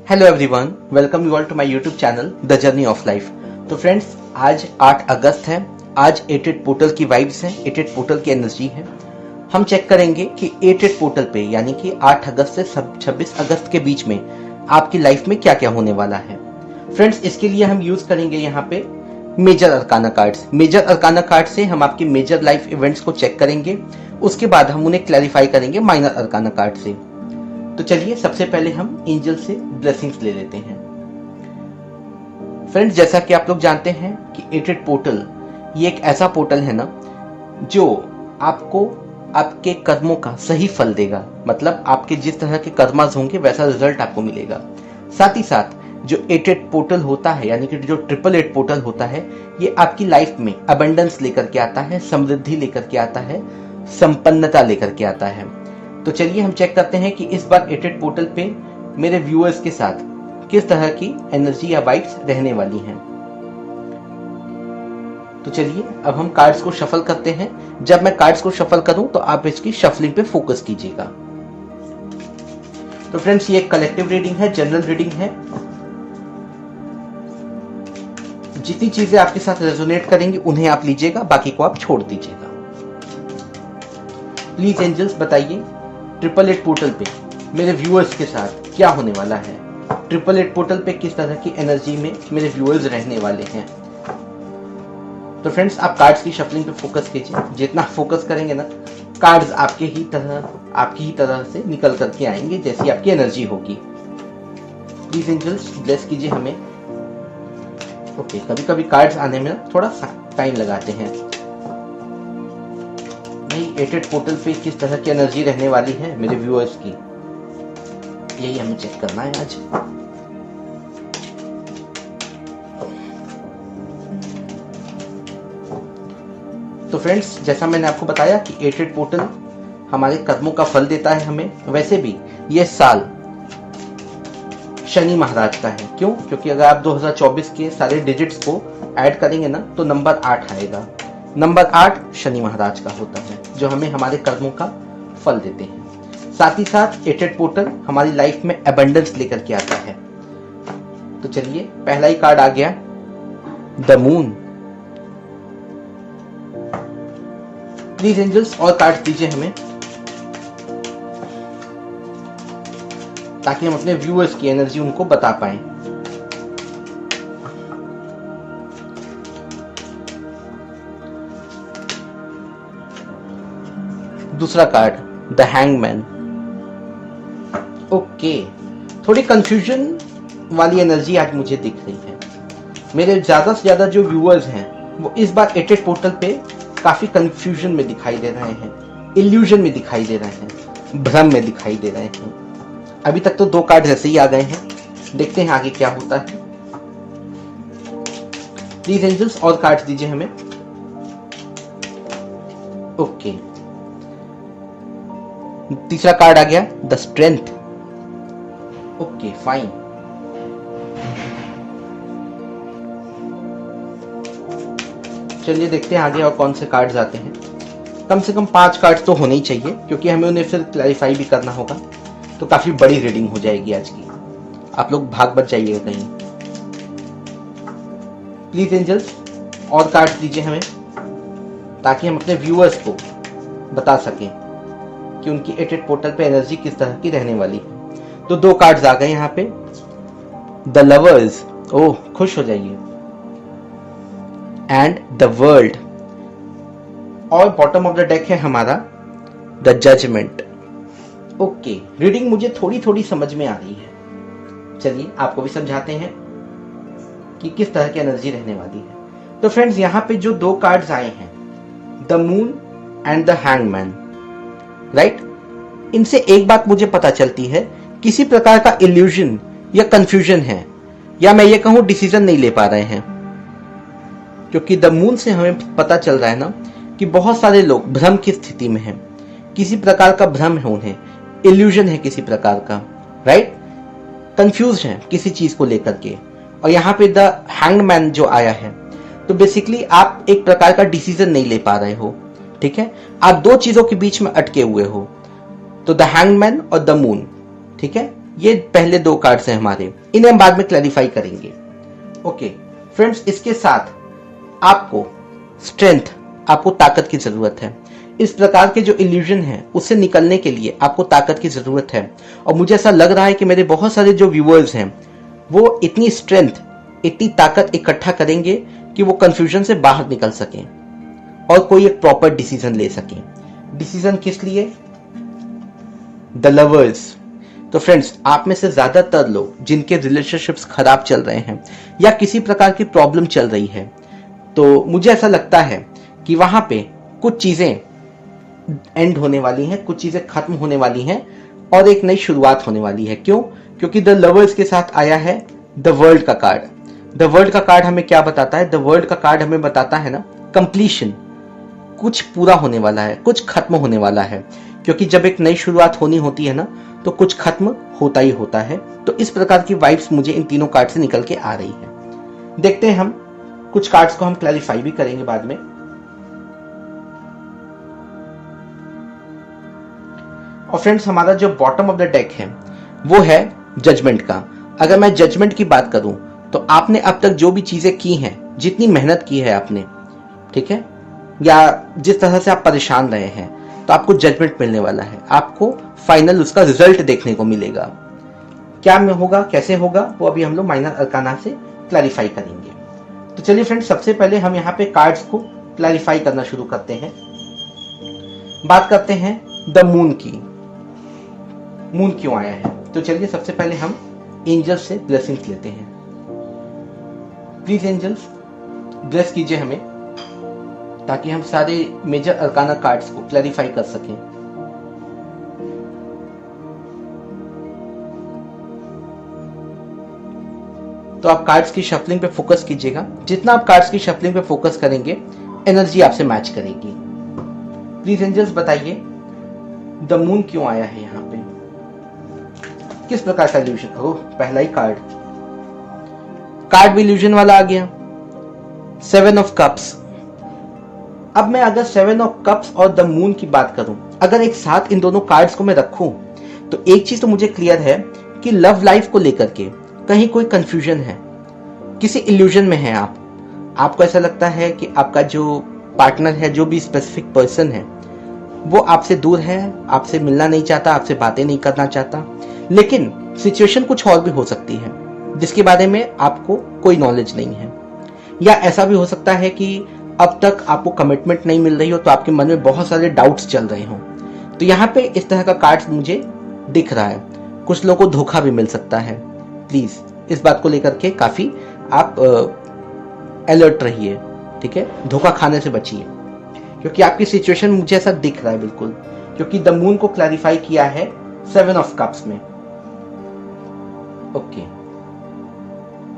Hello everyone, welcome you all to my YouTube channel the journey of life. तो friends, आज 8 अगस्त है। आज 88 portal की वाइब्स हैं, 88 पोर्टल की एनर्जी है। हम चेक करेंगे कि 88 पोर्टल पे यानी कि 8 अगस्त से 26 अगस्त के बीच में आपकी लाइफ में क्या क्या होने वाला है। फ्रेंड्स, इसके लिए हम यूज करेंगे यहाँ पे major arcana cards. Major arcana card से हम आपके मेजर लाइफ इवेंट्स को चेक करेंगे, उसके बाद हम उन्हें क्लैरिफाई करेंगे माइनर अरकाना कार्ड से। तो चलिए सबसे पहले हम एंजल से ब्लेसिंग्स ले लेते हैं। फ्रेंड्स, जैसा कि आप लोग जानते हैं कि 88 पोर्टल ये एक ऐसा पोर्टल है ना जो आपको आपके कर्मों का सही फल देगा। मतलब आपके जिस तरह के कर्मास होंगे वैसा रिजल्ट आपको मिलेगा। साथ ही साथ जो 88 पोर्टल होता है यानी कि जो 888 पोर्टल होता है, ये आपकी लाइफ में अबंडेंस लेकर के आता है, समृद्धि लेकर के आता है, संपन्नता लेकर के आता है। तो चलिए हम चेक करते हैं कि इस बार 88 पोर्टल पे मेरे व्यूअर्स के साथ किस तरह की एनर्जी या वाइब्स रहने वाली हैं। तो चलिए अब हम कार्ड्स को शफल करते हैं। जब मैं कार्ड्स को शफल करूं तो आप इसकी शफलिंग पे फोकस कीजिएगा। तो फ्रेंड्स, ये एक कलेक्टिव रीडिंग है, जनरल रीडिंग है। जितनी चीजें आपके साथ रेजोनेट करेंगी उन्हें आप लीजिएगा, बाकी को आप छोड़ दीजिएगा। प्लीज एंजल्स बताइए 888 पोर्टल पे मेरे व्यूअर्स के साथ क्या होने वाला है। 888 पोर्टल पे किस तरह की एनर्जी में मेरे व्यूअर्स रहने वाले हैं। तो फ्रेंड्स, आप कार्ड्स की शफलिंग पे फोकस कीजिए। जितना फोकस करेंगे ना, कार्ड्स आपकी ही तरह से निकल करके आएंगे जैसी आपकी एनर्जी होगी। प्लीज एंजल्स ब्लेस कीजिए हमें। ओके, कभी कभी कार्ड्स आने में थोड़ा टाइम लगाते हैं। 88 पोर्टल पे किस तरह की एनर्जी रहने वाली है मेरे व्यूअर्स की, यही हमें चेक करना है आज। तो फ्रेंड्स, जैसा मैंने आपको बताया कि 88 पोर्टल हमारे कर्मों का फल देता है हमें। वैसे भी ये साल शनि महाराज का है। क्यों? क्योंकि अगर आप 2024 के सारे डिजिट्स को ऐड करेंगे ना तो नंबर 8 आएगा। नंबर 8 शनि महाराज का होता है जो हमें हमारे कर्मों का फल देते हैं। साथ ही साथ 88 पोर्टल हमारी लाइफ में एबंडेंस लेकर के आता है। तो चलिए, पहला ही कार्ड आ गया, द मून। प्लीज एंजल्स और कार्ड दीजिए हमें ताकि हम अपने व्यूअर्स की एनर्जी उनको बता पाएं। दूसरा कार्ड, द हैंगमैन। ओके, थोड़ी कंफ्यूजन वाली एनर्जी आज मुझे दिख रही है। मेरे ज्यादा से ज्यादा जो व्यूअर्स हैं वो इस बार 88 पोर्टल पे काफी कंफ्यूजन में दिखाई दे रहे हैं, इल्यूजन में दिखाई दे रहे हैं, भ्रम में दिखाई दे रहे हैं। अभी तक तो 2 कार्ड ऐसे ही आ गए हैं, देखते हैं आगे क्या होता है। प्लीज एंजल्स और कार्ड दीजिए हमें। ओके, तीसरा कार्ड आ गया, द स्ट्रेंथ। Okay, fine. चलिए देखते हैं आगे और कौन से कार्ड्स आते हैं। कम से कम 5 कार्ड्स तो होने ही चाहिए क्योंकि हमें उन्हें फिर क्लैरिफाई भी करना होगा। तो काफी बड़ी रीडिंग हो जाएगी आज की, आप लोग भाग बच जाइएगा कहीं। प्लीज एंजल्स और कार्ड्स दीजिए हमें ताकि हम अपने व्यूअर्स को बता सकें कि उनकी 88 पोर्टल पे एनर्जी किस तरह की रहने वाली है। तो 2 कार्ड्स आ गए यहाँ पे, द लवर्स। ओह, खुश हो जाइए। And the world. और बॉटम ऑफ द डेक है हमारा द जजमेंट। ओके, रीडिंग मुझे थोड़ी थोड़ी समझ में आ रही है। चलिए आपको भी समझाते हैं कि किस तरह की एनर्जी रहने वाली है। तो फ्रेंड्स, यहाँ पे जो 2 कार्ड्स आए हैं, the moon and the hangman, right, इनसे एक बात मुझे पता चलती है, किसी प्रकार का इल्यूजन या कंफ्यूजन है, या मैं ये कहूं डिसीजन नहीं ले पा रहे हैं। क्योंकि द मून से हमें पता चल रहा है ना कि बहुत सारे लोग भ्रम की स्थिति में हैं, किसी प्रकार का भ्रम है उन्हें, इल्यूजन है किसी प्रकार का, राइट, कंफ्यूज है किसी चीज को लेकर के। और यहाँ पे द हैंगमैन जो आया है, तो बेसिकली आप एक प्रकार का डिसीजन नहीं ले पा रहे हो। ठीक है, आप 2 चीजों के बीच में अटके हुए हो। तो द हैंगमैन और द मून, ठीक है, ये पहले 2 कार्ड्स हैं हमारे, इन्हें हम बाद में क्लैरिफाई करेंगे। ओके फ्रेंड्स, इसके साथ आपको स्ट्रेंथ, आपको ताकत की जरूरत है। इस प्रकार के जो इल्यूजन है उससे निकलने के लिए आपको ताकत की जरूरत है। और मुझे ऐसा लग रहा है कि मेरे बहुत सारे जो व्यूअर्स हैं वो इतनी स्ट्रेंथ, इतनी ताकत इकट्ठा करेंगे कि वो कंफ्यूजन से बाहर निकल सकें और कोई एक प्रॉपर डिसीजन ले सकें। डिसीजन किस लिए? The lovers. तो फ्रेंड्स, आप में से ज्यादातर लोग जिनके रिलेशनशिप्स खराब चल रहे हैं या किसी प्रकार की प्रॉब्लम चल रही है, तो मुझे ऐसा लगता है कि वहां पे कुछ चीजें एंड होने वाली हैं, कुछ चीजें खत्म होने वाली हैं और एक नई शुरुआत होने वाली है। क्यों? क्योंकि द लवर्स के साथ आया है द वर्ल्ड का कार्ड। द वर्ल्ड का कार्ड हमें क्या बताता है? द वर्ल्ड का कार्ड हमें बताता है ना कंप्लीशन, कुछ पूरा होने वाला है, कुछ खत्म होने वाला है। क्योंकि जब एक नई शुरुआत होनी होती है ना, तो कुछ खत्म होता ही होता है। तो इस प्रकार की वाइब्स मुझे इन तीनों कार्ड से निकल के आ रही है। देखते हैं, हम कुछ कार्ड्स को हम क्लैरिफाई भी करेंगे बाद में। और फ्रेंड्स, हमारा जो बॉटम ऑफ द डेक है वो है जजमेंट का। अगर मैं जजमेंट की बात करूं तो आपने अब तक जो भी चीजें की हैं, जितनी मेहनत की है आपने, ठीक है, या जिस तरह से आप परेशान रहे हैं, तो आपको जजमेंट मिलने वाला है। आपको फाइनल उसका रिजल्ट देखने को मिलेगा। क्या में होगा, कैसे होगा, वो अभी हम लोग माइनर अरकाना से क्लैरिफाई करेंगे। तो चलिए फ्रेंड्स, सबसे पहले हम यहाँ पे कार्ड्स को क्लैरिफाई करना शुरू करते हैं। बात करते हैं द मून की। मून क्यों आया है? तो चलिए सबसे पहले हम एंजल्स से ब्लेसिंग्स लेते हैं। प्लीज एंजल्स ब्लेस कीजिए हमें, ताकि हम सारे मेजर अरकाना कार्ड्स को क्लैरिफाई कर सकें। तो आप कार्ड्स की शफलिंग पे फोकस कीजिएगा। जितना आप कार्ड्स की शफलिंग पे फोकस करेंगे, एनर्जी आपसे मैच करेगी। प्लीज एंजल्स बताइए द मून क्यों आया है यहाँ पे, किस प्रकार का इल्यूजन? ओह, पहला ही कार्ड भी इल्यूजन वाला आ गया, 7 ऑफ कप्स। अब मैं अगर 7 ऑफ कप्स और द मून की बात करूं, अगर एक साथ इन दोनों कार्ड्स को मैं रखूं, तो एक चीज तो मुझे क्लियर है कि लव लाइफ को लेकर के कहीं कोई कंफ्यूजन है, किसी इल्यूजन में है आप। आपको ऐसा लगता है कि आपका जो पार्टनर है, जो भी स्पेसिफिक पर्सन है, वो आपसे दूर है, आपसे मिलना नहीं चाहता, आपसे बातें नहीं करना चाहता। लेकिन सिचुएशन कुछ और भी हो सकती है जिसके बारे में आपको कोई नॉलेज नहीं है। या ऐसा भी हो सकता है कि अब तक आपको कमिटमेंट नहीं मिल रही हो, तो आपके मन में बहुत सारे डाउट्स चल रहे हों। तो यहाँ पे इस तरह का कार्ड्स मुझे दिख रहा है। कुछ लोगों को धोखा भी मिल सकता है। प्लीज इस बात को लेकर के काफी आप अलर्ट रहिए, ठीक है, धोखा खाने से बचिए, क्योंकि आपकी सिचुएशन मुझे ऐसा दिख रहा है बिल्कुल। क्योंकि द मून को क्लैरिफाई किया है 7 ऑफ कप्स में। ओके,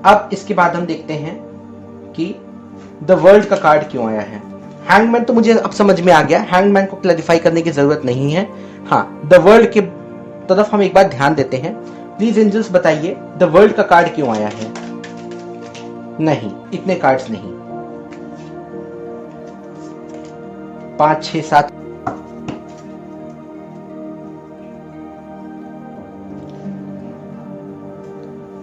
अब इसके बाद हम देखते हैं कि द वर्ल्ड का कार्ड क्यों आया है। हैंगमैन तो मुझे अब समझ में आ गया, हैंगमैन को क्लैरिफाई करने की जरूरत नहीं है। हाँ, द वर्ल्ड के तरफ हम एक बार ध्यान देते हैं। प्लीज एंजल्स बताइए द वर्ल्ड का कार्ड क्यों आया है। नहीं, इतने कार्ड्स नहीं, 5, 6, 7।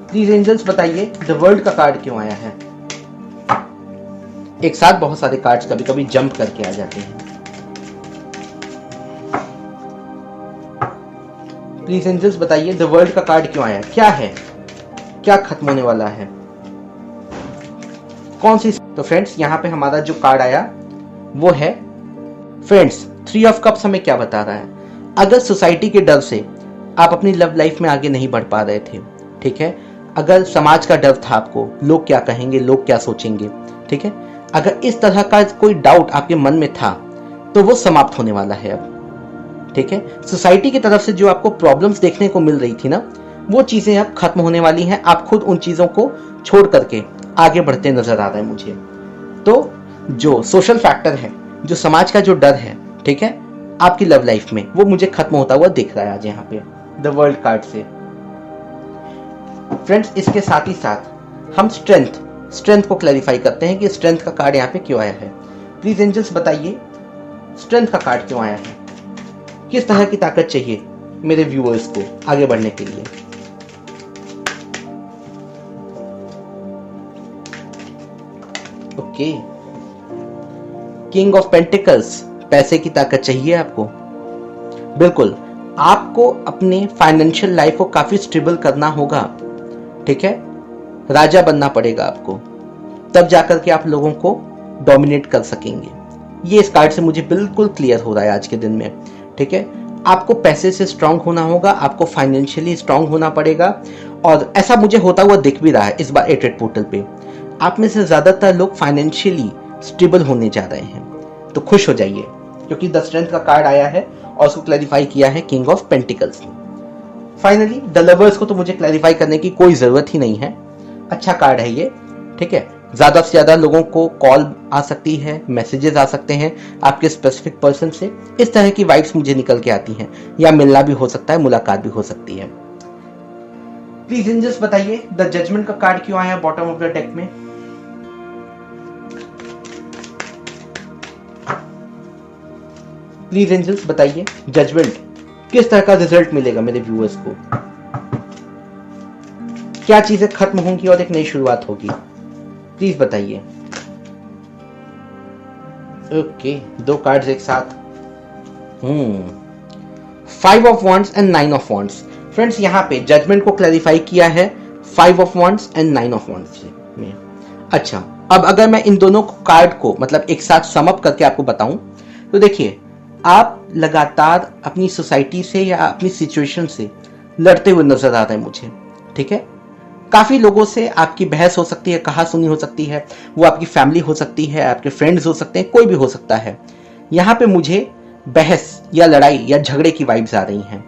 प्लीज एंजल्स बताइए द वर्ल्ड का कार्ड क्यों आया है। एक साथ बहुत सारे कार्ड्स कभी कभी जंप करके आ जाते हैं। प्लीज एंजल्स बताइए द वर्ल्ड का कार्ड क्यों आया, क्या है, क्या खत्म होने वाला है, कौन सी। तो फ्रेंड्स, यहाँ पे हमारा जो कार्ड आया वो है फ्रेंड्स 3 ऑफ कप्स। हमें क्या बता रहा है? अगर सोसाइटी के डर से आप अपनी लव लाइफ में आगे नहीं बढ़ पा रहे थे, ठीक है, अगर समाज का डर था आपको, लोग क्या कहेंगे, लोग क्या सोचेंगे, ठीक है, अगर इस तरह का कोई डाउट आपके मन में था, तो वो समाप्त होने वाला है अब, ठीक है। सोसाइटी की तरफ से जो आपको प्रॉब्लम्स देखने को मिल रही थी ना, वो चीजें अब खत्म होने वाली हैं। आप खुद उन चीजों को छोड़ करके आगे बढ़ते नजर आ रहे हैं मुझे। तो जो सोशल फैक्टर है, जो समाज का जो डर है, ठीक है, आपकी लव लाइफ में, वो मुझे खत्म होता हुआ दिख रहा है आज यहाँ पे द वर्ल्ड कार्ड से। फ्रेंड्स, इसके साथ ही साथ हम स्ट्रेंथ को क्लैरिफाई करते हैं कि स्ट्रेंथ का कार्ड यहाँ पे क्यों आया है। प्लीज एंजल्स बताइए स्ट्रेंथ का कार्ड क्यों आया है, किस तरह की ताकत चाहिए मेरे व्यूअर्स को आगे बढ़ने के लिए। ओके, किंग ऑफ पेंटिकल्स, पैसे की ताकत चाहिए आपको। बिल्कुल, आपको अपने फाइनेंशियल लाइफ को काफी स्टेबल करना होगा, ठीक है, राजा बनना पड़ेगा आपको, तब जाकर के आप लोगों को डोमिनेट कर सकेंगे। ये इस कार्ड से मुझे बिल्कुल क्लियर हो रहा है आज के दिन में, ठीक है। आपको पैसे से स्ट्रांग होना होगा, आपको फाइनेंशियली स्ट्रांग होना पड़ेगा, और ऐसा मुझे होता हुआ दिख भी रहा है इस बार 88 पोर्टल पे। आप में से ज्यादातर लोग फाइनेंशियली स्टेबल होने जा रहे हैं, तो खुश हो जाइए, क्योंकि द स्ट्रेंथ का कार्ड आया है और उसको क्लैरिफाई किया है किंग ऑफ पेंटिकल्स ने। फाइनली द लवर्स को तो मुझे क्लैरिफाई करने की कोई जरूरत ही नहीं है, अच्छा कार्ड है ये, ठीक है। ज्यादा से ज्यादा लोगों को कॉल आ सकती है, मैसेजेस आ सकते हैं आपके स्पेसिफिक पर्सन से, इस तरह की वाइब्स मुझे निकल के आती हैं, या मिलना भी हो सकता है, मुलाकात भी हो सकती है। प्लीज एंजल्स बताइए द जजमेंट का कार्ड क्यों आया बॉटम ऑफ द डेक में। प्लीज एंजल्स बताइए जजमेंट किस तरह का रिजल्ट मिलेगा मेरे व्यूअर्स को, क्या चीजें खत्म होंगी और एक नई शुरुआत होगी, प्लीज बताइए। ओके, दो कार्ड्स एक साथ, 5 of wands and 9 of wands. Friends यहाँ पे जजमेंट को क्लैरिफाई किया है 5 of wands and 9 of wands में। अच्छा, अब अगर मैं इन दोनों कार्ड को मतलब एक साथ सम अप करके आपको बताऊं तो देखिए, आप लगातार अपनी सोसाइटी से या अपनी सिचुएशन से लड़ते हुए नजर आ रहे हैं मुझे, ठीक है। काफी लोगों से आपकी बहस हो सकती है, कहा सुनी हो सकती है, वो आपकी फैमिली हो सकती है, आपके फ्रेंड्स हो सकते हैं, कोई भी हो सकता है। यहाँ पे मुझे बहस या लड़ाई या झगड़े की वाइब्स आ रही हैं।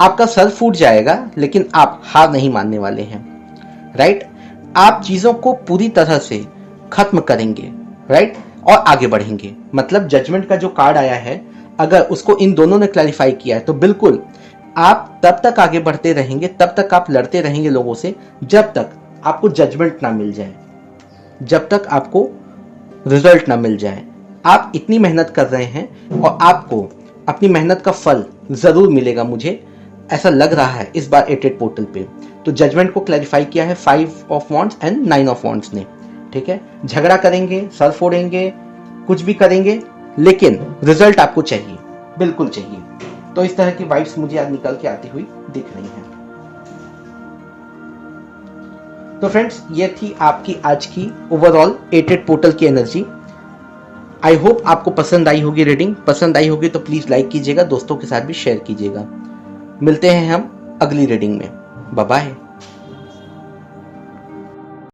आपका सर फूट जाएगा, लेकिन आप हार नहीं मानने वाले हैं, राइट। आप चीजों को पूरी तरह से खत्म करेंगे, राइट, और आगे बढ़ेंगे। मतलब जजमेंट का जो कार्ड आया है, अगर उसको इन दोनों ने क्लैरिफाई किया है तो बिल्कुल आप तब तक आगे बढ़ते रहेंगे, तब तक आप लड़ते रहेंगे लोगों से, जब तक आपको जजमेंट ना मिल जाए, जब तक आपको रिजल्ट ना मिल जाए। आप इतनी मेहनत कर रहे हैं और आपको अपनी मेहनत का फल जरूर मिलेगा, मुझे ऐसा लग रहा है इस बार 88 पोर्टल पे। तो जजमेंट को क्लैरिफाई किया है 5 of wands and 9 of wands ने, ठीक है। झगड़ा करेंगे, सर फोड़ेंगे, कुछ भी करेंगे, लेकिन रिजल्ट आपको चाहिए, बिल्कुल चाहिए। तो इस तरह की वाइब्स मुझे आज निकल के आती हुई दिख रही हैं। तो फ्रेंड्स, ये थी आपकी आज की ओवरऑल 88 पोर्टल की एनर्जी। आई होप आपको पसंद आई होगी रीडिंग। पसंद आई होगी तो प्लीज लाइक कीजिएगा, दोस्तों के साथ भी शेयर कीजिएगा। मिलते हैं हम अगली रीडिंग में। Bye bye.